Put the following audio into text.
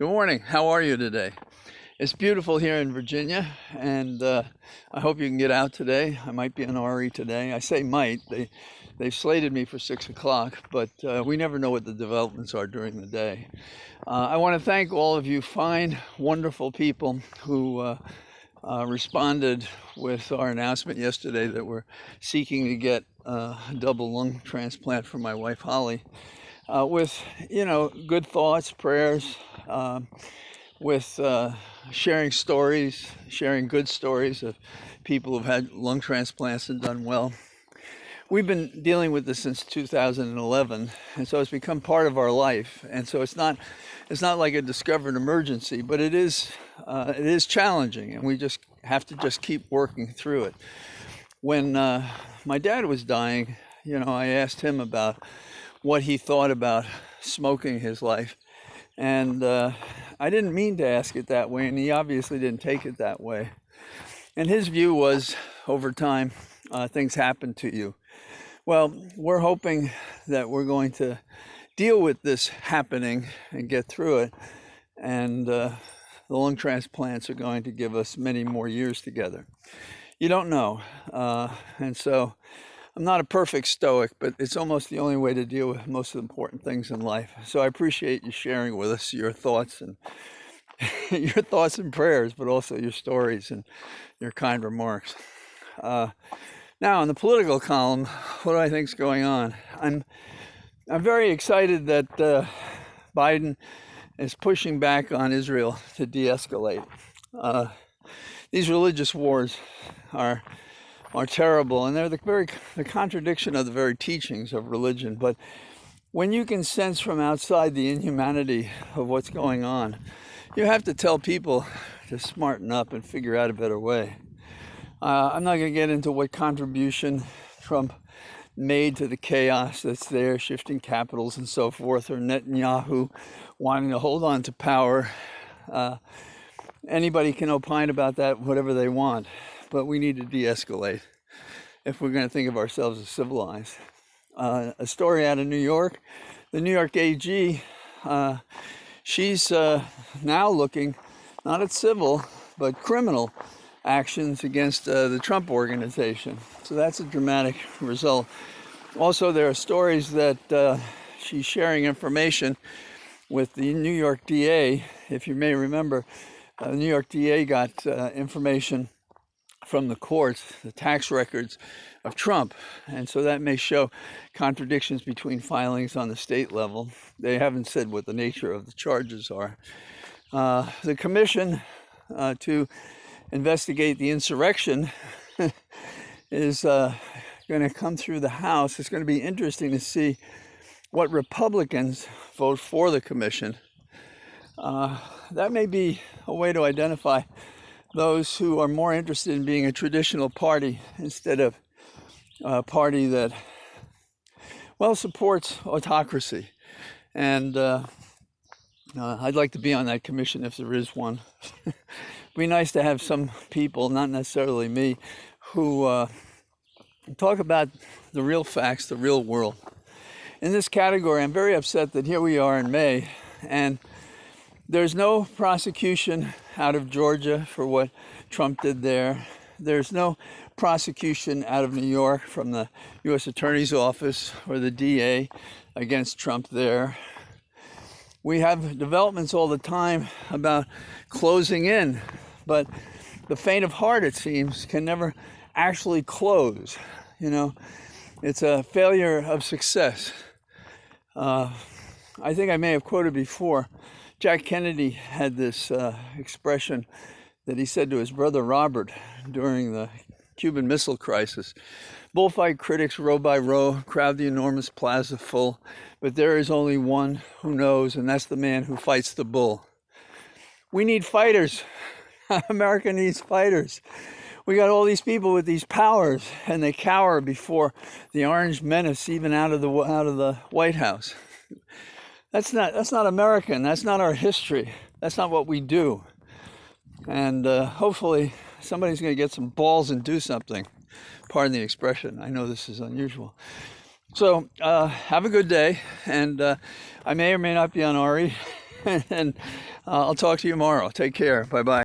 Good morning. How are you today? It's beautiful here in Virginia, and I hope you can get out today. I might be in RE today. I say might. They've slated me for 6 o'clock, but we never know what the developments are during the day. I want to thank all of you fine, wonderful people who responded with our announcement yesterday that we're seeking to get a double lung transplant for my wife Holly. With good thoughts, prayers, with sharing stories, sharing good stories of people who've had lung transplants and done well. We've been dealing with this since 2011, and so it's become part of our life. And so it's not like a discovered emergency, but it is challenging, and we just have to just keep working through it. When my dad was dying, I asked him about what he thought about smoking his life. And I didn't mean to ask it that way, and he obviously didn't take it that way. And his view was, over time, things happen to you. Well, we're hoping that we're going to deal with this happening and get through it. And the lung transplants are going to give us many more years together. You don't know. And so I'm not a perfect stoic, but it's almost the only way to deal with most of the important things in life. So I appreciate you sharing with us your thoughts and your thoughts and prayers, but also your stories and your kind remarks. Now, in the political column, what do I think is going on? I'm very excited that Biden is pushing back on Israel to de-escalate. These religious wars are terrible, and they're the contradiction of the very teachings of religion. But when you can sense from outside the inhumanity of what's going on, you have to tell people to smarten up and figure out a better way. I'm not going to get into what contribution Trump made to the chaos that's there, shifting capitals and so forth, or Netanyahu wanting to hold on to power. Anybody can opine about that, whatever they want. But we need to de-escalate if we're going to think of ourselves as civilized. A story out of New York, the New York AG, she's now looking not at civil, but criminal actions against the Trump organization. So that's a dramatic result. Also, there are stories that she's sharing information with the New York DA. If you may remember, the New York DA got information from the courts, the tax records of Trump. And so that may show contradictions between filings on the state level. They haven't said what the nature of the charges are. The commission to investigate the insurrection is going to come through the House. It's going to be interesting to see what Republicans vote for the commission. That may be a way to identify those who are more interested in being a traditional party instead of a party that, supports autocracy. And I'd like to be on that commission if there is one. It'd be nice to have some people, not necessarily me, who talk about the real facts, the real world. In this category, I'm very upset that here we are in May, and there's no prosecution out of Georgia for what Trump did there. There's no prosecution out of New York from the U.S. Attorney's Office or the DA against Trump there. We have developments all the time about closing in, but the faint of heart, it seems, can never actually close. It's a failure of success. I think I may have quoted before, Jack Kennedy had this expression that he said to his brother Robert during the Cuban Missile Crisis. Bullfight critics row by row crowd the enormous plaza full, but there is only one who knows, and that's the man who fights the bull. We need fighters. America needs fighters. We got all these people with these powers, and they cower before the orange menace, even out of the White House. That's not American. That's not our history. That's not what we do. And hopefully somebody's going to get some balls and do something. Pardon the expression. I know this is unusual. So have a good day. And I may or may not be on RE. and I'll talk to you tomorrow. Take care. Bye bye.